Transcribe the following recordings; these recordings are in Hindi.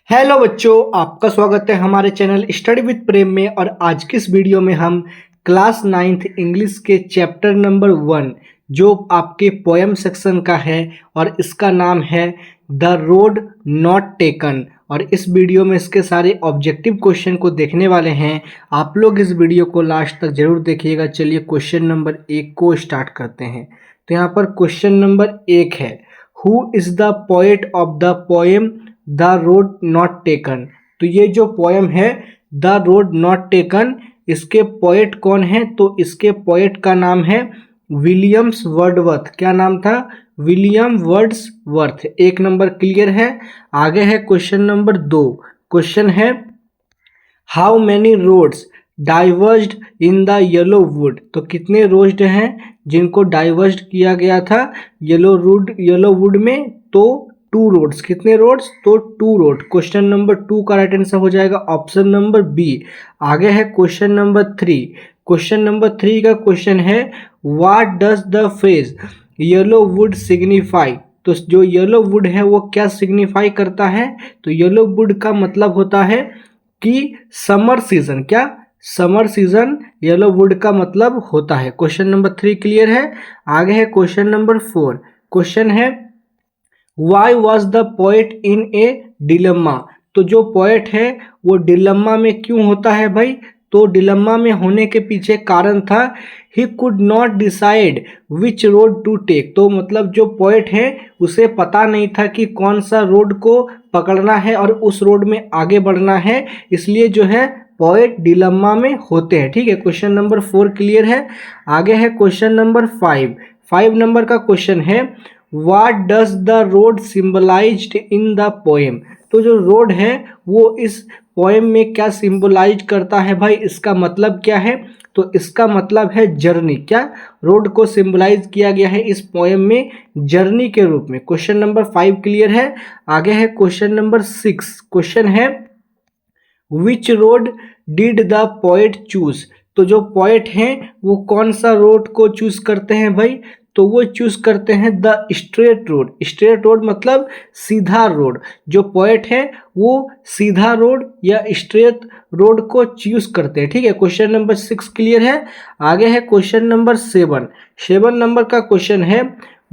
हेलो बच्चों, आपका स्वागत है हमारे चैनल स्टडी विद प्रेम में। और आज की इस वीडियो में हम क्लास 9th इंग्लिश के चैप्टर नंबर 1 जो आपके पोएम सेक्शन का है और इसका नाम है द रोड नॉट टेकन। और इस वीडियो में इसके सारे ऑब्जेक्टिव क्वेश्चन को देखने वाले हैं। आप लोग इस वीडियो को लास्ट तक जरूर देखिएगा। चलिए क्वेश्चन नंबर 1 को स्टार्ट करते हैं। तो यहाँ पर क्वेश्चन नंबर 1 है, who is the poet of the poem the road not taken. तो ये जो पोएम है द रोड नॉट टेकन, इसके पोएट कौन है? तो इसके पोएट का नाम है विलियम्स वर्डवर्थ। क्या नाम था? William Wordsworth. एक नंबर क्लियर है। आगे है क्वेश्चन नंबर 2। क्वेश्चन है, how many roads diverged in the yellow wood. तो कितने रोड्स हैं जिनको डाइवर्स्ड किया गया था येलो वुड में? तो 2 रोड्स। कितने रोड्स? तो 2 रोड। क्वेश्चन नंबर 2 का राइट आंसर हो जाएगा ऑप्शन नंबर बी। आगे है क्वेश्चन नंबर 3। क्वेश्चन नंबर 3 का क्वेश्चन है, what does the phrase yellow would signify. तो जो येलो वुड है वो क्या सिग्निफाई करता है? तो येलो वुड का मतलब होता है कि समर सीजन। क्या? समर सीजन येलो वुड का मतलब होता है। क्वेश्चन नंबर 3 क्लियर है। आगे है क्वेश्चन नंबर 4। क्वेश्चन है, why was the poet in a dilemma. तो जो पोएट है वो डिलम्मा में क्यों होता है भाई? तो डिलम्मा में होने के पीछे कारण था, he could not decide which road to take. तो मतलब जो पोएट है उसे पता नहीं था कि कौन सा रोड को पकड़ना है और उस रोड में आगे बढ़ना है, इसलिए जो है पोएट डिलम्मा में होते हैं। ठीक है, क्वेश्चन नंबर 4 क्लियर है। आगे है क्वेश्चन नंबर 5। 5 नंबर का क्वेश्चन है, What does the road symbolized in the poem। तो जो रोड है वो इस पोएम में क्या सिंबलाइज करता है भाई? इसका मतलब क्या है? तो इसका मतलब है जर्नी। क्या? रोड को सिंबलाइज किया गया है इस पोएम में जर्नी के रूप में। क्वेश्चन नंबर 5 क्लियर है। आगे है क्वेश्चन नंबर 6। क्वेश्चन है, विच road did the poet choose. तो जो पोएट हैं वो कौन सा रोड को चूज करते हैं भाई? तो वो चूज करते हैं the straight road. Straight road मतलब सीधा रोड। जो पोएट है वो सीधा रोड या स्ट्रेट रोड को चूज करते हैं। ठीक है, क्वेश्चन नंबर 6 क्लियर है। आगे है क्वेश्चन नंबर 7। 7 नंबर का क्वेश्चन है,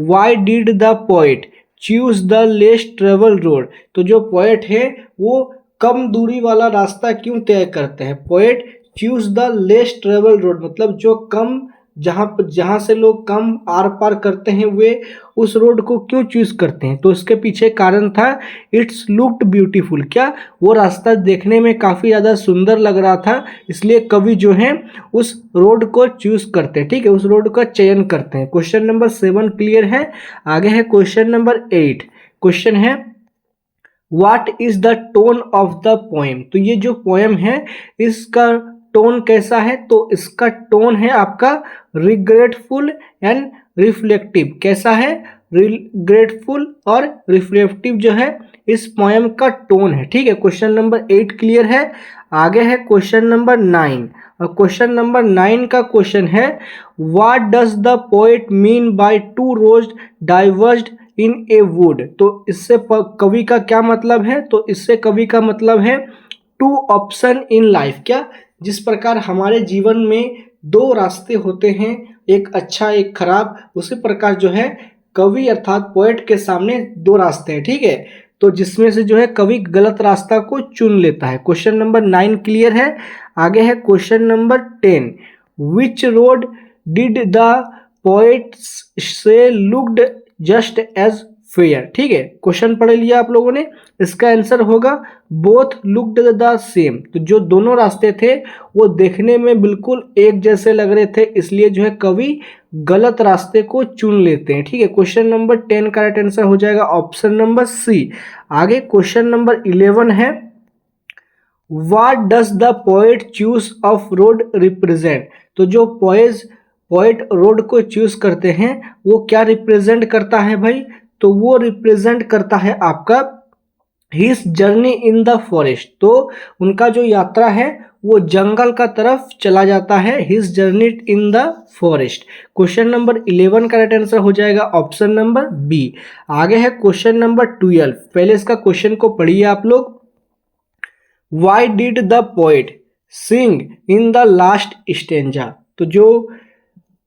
Y did the poet choose the less travel road. तो जो पोएट है वो कम दूरी वाला रास्ता क्यों तय करते हैं? Poet choose the less travel road मतलब जो कम, जहां से लोग कम आर पार करते हैं वे उस रोड को क्यों चूज करते हैं? तो इसके पीछे कारण था, इट्स लुक्ड ब्यूटीफुल। क्या? वो रास्ता देखने में काफ़ी ज़्यादा सुंदर लग रहा था, इसलिए कवि जो है उस रोड को चूज करते हैं। ठीक है, उस रोड का चयन करते हैं। क्वेश्चन नंबर 7 क्लियर है। आगे है क्वेश्चन नंबर 8। क्वेश्चन है, what is the tone of the poem. तो ये जो पोएम है इसका टोन कैसा है? तो इसका टोन है आपका रिग्रेटफुल एंड रिफ्लेक्टिव। कैसा है? रिग्रेटफुल और रिफ्लेक्टिव जो है इस पोएम का टोन है। ठीक है, क्वेश्चन नंबर 8 क्लियर है। आगे है क्वेश्चन नंबर 9। और क्वेश्चन नंबर 9 का क्वेश्चन है, what does the poet mean by 2 roads diverged in a wood. तो इससे कवि का क्या मतलब है? तो इससे कवि का मतलब है 2 ऑप्शन इन लाइफ। क्या? जिस प्रकार हमारे जीवन में 2 रास्ते होते हैं, एक अच्छा एक खराब, उसी प्रकार जो है कवि अर्थात पोएट के सामने 2 रास्ते हैं। ठीक है, तो जिसमें से जो है कवि गलत रास्ता को चुन लेता है। क्वेश्चन नंबर 9 क्लियर है। आगे है question number 10। Which road did the poet से लुक्ड जस्ट एज फेयर। ठीक है, क्वेश्चन पढ़ लिया आप लोगों ने। इसका आंसर होगा बोथ लुक्ड द सेम। तो जो दोनों रास्ते थे वो देखने में बिल्कुल एक जैसे लग रहे थे, इसलिए जो है कवि गलत रास्ते को चुन लेते हैं। ठीक है, क्वेश्चन नंबर 10 का राइट आंसर हो जाएगा ऑप्शन नंबर सी। आगे क्वेश्चन नंबर 11 है, what does the poet choose of road represent. तो जो पोएट रोड को चूज करते हैं वो क्या रिप्रेजेंट करता है भाई? तो वो रिप्रेजेंट करता है आपका his journey in the forest. तो उनका जो यात्रा है वो जंगल का तरफ चला जाता है, his journey in the forest. Question number 11 का राइट आंसर हो जाएगा ऑप्शन नंबर बी। आगे है क्वेश्चन नंबर 12। पहले इसका क्वेश्चन को पढ़िए आप लोग। Why did the poet sing in the last stanza. तो जो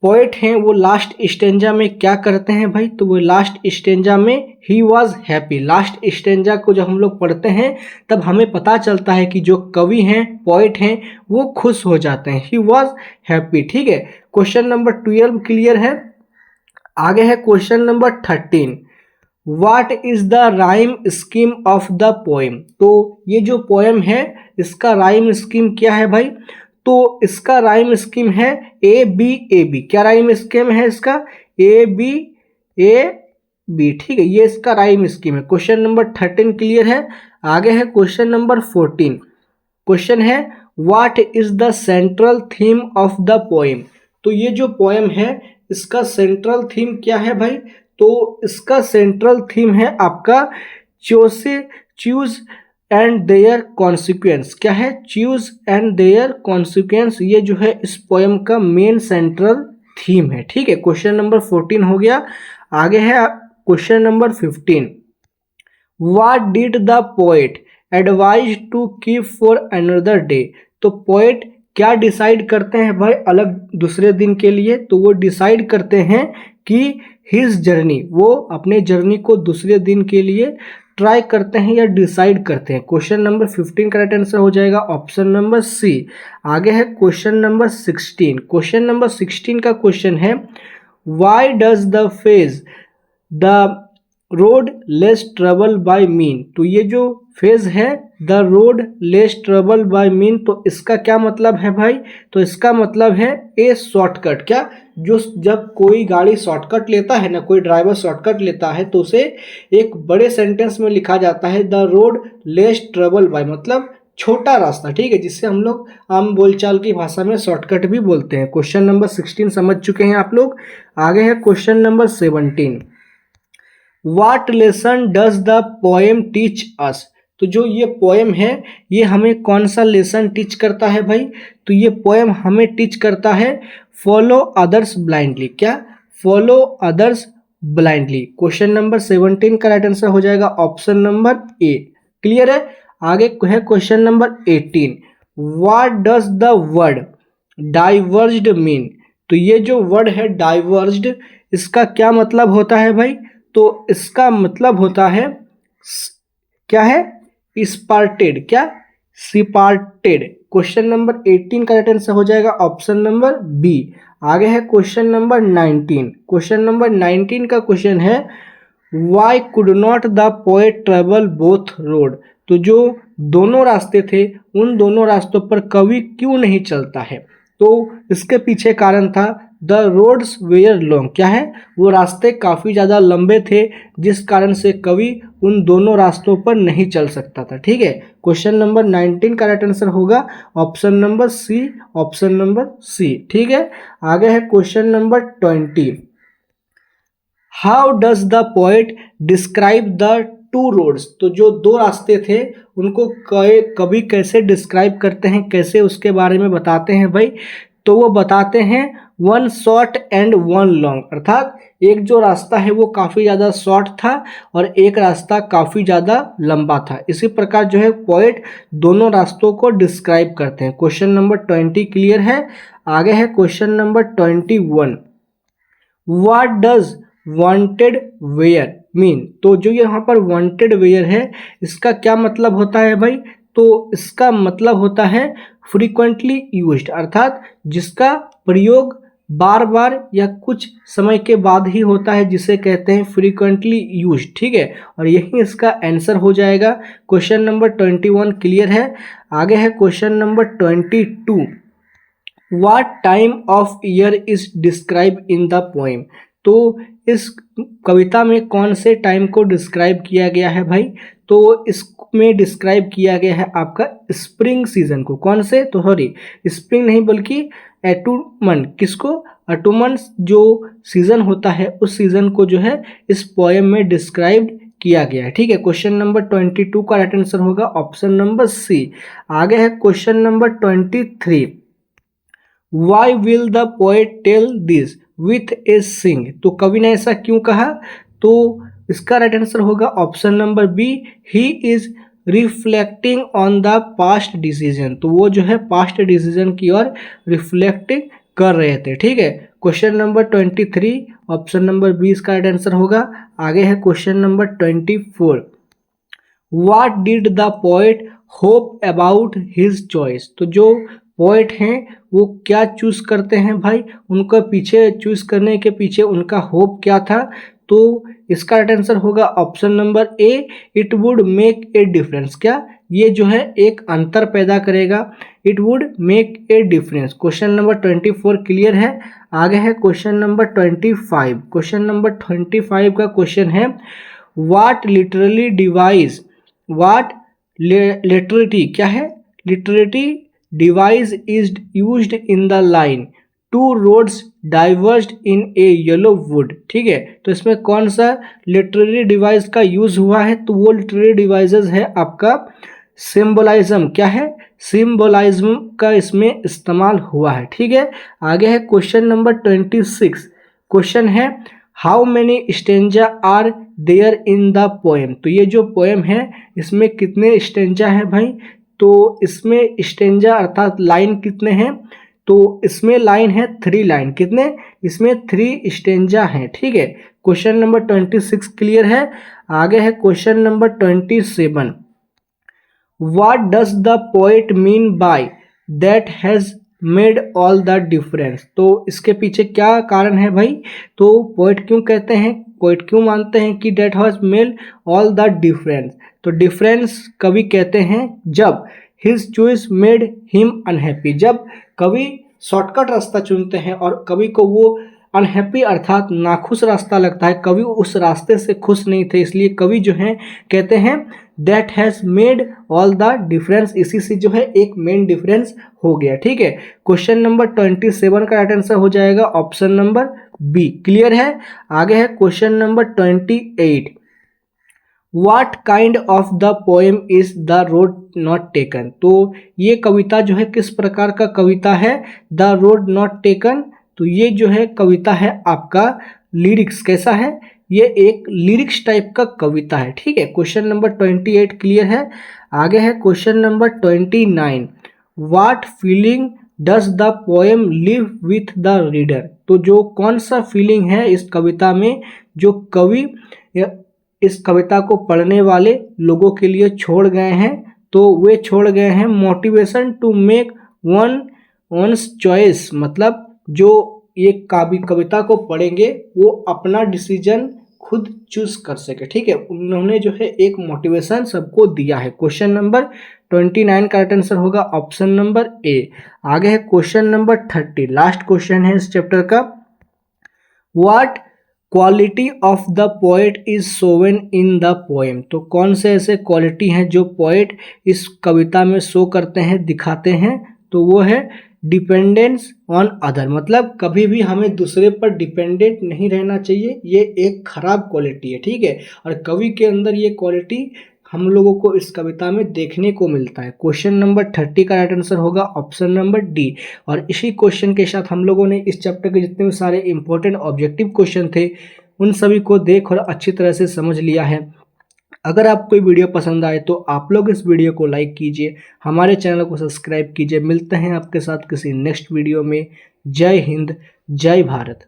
पोएट हैं वो लास्ट स्टेंजा में क्या करते हैं भाई, तो वो लास्ट स्टेंजा में he was happy. Last stanza को जब हम लोग पढ़ते हैं तब हमें पता चलता है कि जो कवि हैं, पोएट हैं, वो खुश हो जाते हैं। He was happy. ठीक है, क्वेश्चन नंबर 12 क्लियर है। आगे है question number 13। What is the rhyme scheme of the poem। तो ये जो पोएम है इसका राइम स्कीम क्या है भाई, तो इसका राइम स्कीम है ए बी ए बी। क्या राइम स्कीम है इसका, ए बी ए बी। ठीक है, ये इसका राइम स्कीम है। क्वेश्चन नंबर 13 क्लियर है। आगे है क्वेश्चन नंबर 14। क्वेश्चन है what is the central theme of the poem. तो ये जो पोएम है इसका सेंट्रल थीम क्या है भाई, तो इसका सेंट्रल थीम है आपका चूज एंड देयर कॉन्सिक्वेंस। क्या है, चूज एंड देयर कॉन्सिक्वेंस। ये जो है इस पोएम का मेन सेंट्रल थीम है। ठीक है, क्वेश्चन नंबर 14 हो गया। आगे है question number 15। What did the poet advise to keep for another day. तो पोएट क्या डिसाइड करते हैं भाई अलग दूसरे दिन के लिए, तो वो डिसाइड करते हैं कि हिज जर्नी, वो अपने जर्नी को दूसरे दिन के लिए ट्राई करते हैं या डिसाइड करते हैं। क्वेश्चन नंबर 15 करेक्ट आंसर हो जाएगा ऑप्शन नंबर सी। आगे है क्वेश्चन नंबर 16। क्वेश्चन नंबर 16 का क्वेश्चन है why does the phase the road less travel by mean. तो ये जो फेज है the road less travel by mean, तो इसका क्या मतलब है भाई, तो इसका मतलब है ए शॉर्टकट। क्या, जो जब कोई गाड़ी शॉर्टकट लेता है ना, कोई ड्राइवर शॉर्टकट लेता है तो उसे एक बड़े सेंटेंस में लिखा जाता है the road less travel by, मतलब छोटा रास्ता। ठीक है, जिससे हम लोग आम बोलचाल की भाषा में शॉर्टकट भी बोलते हैं। क्वेश्चन नंबर 16 समझ चुके हैं आप लोग। आगे है question number 17। What lesson does the poem teach us। तो जो ये पोएम है ये हमें कौन सा लेसन टीच करता है भाई, तो ये पोएम हमें टीच करता है फॉलो अदर्स ब्लाइंडली। क्या, follow others blindly. Question number 17 का राइट आंसर हो जाएगा ऑप्शन नंबर ए। क्लियर है। आगे है question number 18। What does the word diverged mean. तो ये जो वर्ड है डाइवर्ज्ड, इसका क्या मतलब होता है भाई, तो इसका मतलब होता है क्या है, स्पार्टेड। क्या, सिपार्टेड। क्वेश्चन नंबर 18 का राइट आंसर हो जाएगा ऑप्शन नंबर बी। आगे है क्वेश्चन नंबर 19। क्वेश्चन नंबर 19 का क्वेश्चन है Y could not the poet travel both road. तो जो दोनों रास्ते थे उन दोनों रास्तों पर कवि क्यों नहीं चलता है, तो इसके पीछे कारण था द रोड्स वेयर लॉन्ग। क्या है, वो रास्ते काफ़ी ज़्यादा लंबे थे जिस कारण से कवि उन दोनों रास्तों पर नहीं चल सकता था। ठीक है, क्वेश्चन नंबर 19 का राइट आंसर होगा option number C. Option number C. ठीक है, आगे है question number 20। How does the poet describe the two roads. तो जो दो रास्ते थे उनको कवि कैसे डिस्क्राइब करते हैं, कैसे उसके बारे में बताते हैं भाई, तो वो बताते हैं one short and one long. अर्थात एक जो रास्ता है वो काफ़ी ज़्यादा शॉर्ट था और एक रास्ता काफ़ी ज़्यादा लंबा था। इसी प्रकार जो है पोएट दोनों रास्तों को डिस्क्राइब करते हैं। क्वेश्चन नंबर 20 क्लियर है। आगे है question number 21। What does wanted wear mean. तो जो यहाँ पर वांटेड वेयर है इसका क्या मतलब होता है भाई, तो इसका मतलब होता है फ्रीक्वेंटली यूज्ड, अर्थात जिसका प्रयोग बार बार या कुछ समय के बाद ही होता है, जिसे कहते हैं फ्रीक्वेंटली यूज्ड। ठीक है, और यही इसका आंसर हो जाएगा। क्वेश्चन नंबर 21 क्लियर है। आगे है question number 22। What time of year is describe in the poem. तो इस कविता में कौन से टाइम को डिस्क्राइब किया गया है भाई, तो इसमें डिस्क्राइब किया गया है आपका स्प्रिंग सीजन को। कौन से, तो सॉरी स्प्रिंग नहीं बल्कि एटुमन। किसको, एटुमन जो सीजन होता है उस सीजन को जो है इस पोएम में डिस्क्राइब किया गया है। ठीक है, क्वेश्चन नंबर 22 का राइट आंसर होगा ऑप्शन नंबर सी। आगे है question number 23। Why will the poet tell this with a सिंग। तो कवि ने ऐसा क्यों कहा, तो इसका राइट आंसर होगा option number B. He is reflecting on the past decision, तो वो जो है पास्ट डिसीजन की ओर रिफ्लेक्ट कर रहे थे। ठीक है, क्वेश्चन नंबर 23 ऑप्शन नंबर 20 का राइट आंसर होगा। आगे है question number 24, what did the poet hope about his choice, तो जो पोएट हैं वो क्या चूज करते हैं भाई, उनका पीछे चूज करने के पीछे उनका होप क्या था, तो इसका राइट आंसर होगा option number A, it would make a difference. क्या ये जो है एक अंतर पैदा करेगा, it would make a difference. Question number 24 clear है। आगे है क्वेश्चन नंबर 25। क्वेश्चन नंबर 25 का क्वेश्चन है, what literary device, what literary क्या है, literary device is used in the line two roads diverged in a yellow wood. ठीक है, तो इसमें कौन सा लिटरेरी डिवाइस का यूज हुआ है, तो वो लिटरेरी डिवाइसेस है आपका सिंबोलाइज्म। क्या है, सिंबोलाइज्म का इसमें इस्तेमाल हुआ है। ठीक है, आगे है क्वेश्चन नंबर 26। क्वेश्चन है, how many stanzas are there in the poem, तो ये जो पोएम है इसमें कितने स्टेंजा है भाई, तो इसमें स्टेंजा अर्थात लाइन कितने हैं, तो इसमें लाइन है 3 लाइन, कितने, इसमें 3 स्टेंजा हैं। ठीक है, क्वेश्चन नंबर 26 क्लियर है। आगे है question number 27, what does the poet mean by that has made all the difference, तो इसके पीछे क्या कारण है भाई, तो पोएट क्यों कहते हैं, पोएट क्यों मानते हैं कि that has made all the difference, तो डिफरेंस कवि कहते हैं जब his choice made him unhappy, जब कवि शॉर्टकट रास्ता चुनते हैं और कवि को वो अनहैप्पी अर्थात नाखुश रास्ता लगता है, कवि उस रास्ते से खुश नहीं थे, इसलिए कवि जो हैं कहते हैं that has made all the difference, इसी से जो है एक मेन डिफरेंस हो गया। ठीक है, क्वेश्चन नंबर 27 का राइट आंसर हो जाएगा ऑप्शन नंबर बी। क्लियर है। आगे है question number 28, what kind of the poem is the road not taken, तो ये कविता जो है किस प्रकार का कविता है, द रोड नॉट टेकन, तो ये जो है कविता है आपका लिरिक्स कैसा है, ये एक लिरिक्स टाइप का कविता है। ठीक है, क्वेश्चन नंबर 28 क्लियर है। आगे है question number 29, what feeling does the poem live with the reader, तो जो कौन सा फीलिंग है इस कविता में जो कवि इस कविता को पढ़ने वाले लोगों के लिए छोड़ गए हैं, तो वे छोड़ गए हैं motivation to make one's choice, मतलब जो ये कविता को पढ़ेंगे वो अपना डिसीजन खुद चूज कर सके। ठीक है, उन्होंने जो है एक मोटिवेशन सबको दिया है। क्वेश्चन नंबर 29 का राइट आंसर होगा ऑप्शन नंबर ए। आगे है क्वेश्चन नंबर 30, लास्ट क्वेश्चन है इस चैप्टर का, what quality of the poet is Sovan in the poem, तो कौन से ऐसे क्वालिटी हैं जो पोएट इस कविता में शो करते हैं, दिखाते हैं, तो वो है डिपेंडेंस ऑन अदर, मतलब कभी भी हमें दूसरे पर डिपेंडेंट नहीं रहना चाहिए, ये एक खराब क्वालिटी है। ठीक है, और कवि के अंदर ये क्वालिटी हम लोगों को इस कविता में देखने को मिलता है। क्वेश्चन नंबर 30 का राइट आंसर होगा ऑप्शन नंबर डी। और इसी क्वेश्चन के साथ हम लोगों ने इस चैप्टर के जितने भी सारे इंपॉर्टेंट ऑब्जेक्टिव क्वेश्चन थे उन सभी को देख और अच्छी तरह से समझ लिया है। अगर आपको कोई वीडियो पसंद आए तो आप लोग इस वीडियो को लाइक कीजिए, हमारे चैनल को सब्सक्राइब कीजिए। मिलते हैं आपके साथ किसी नेक्स्ट वीडियो में। जय हिंद, जय भारत।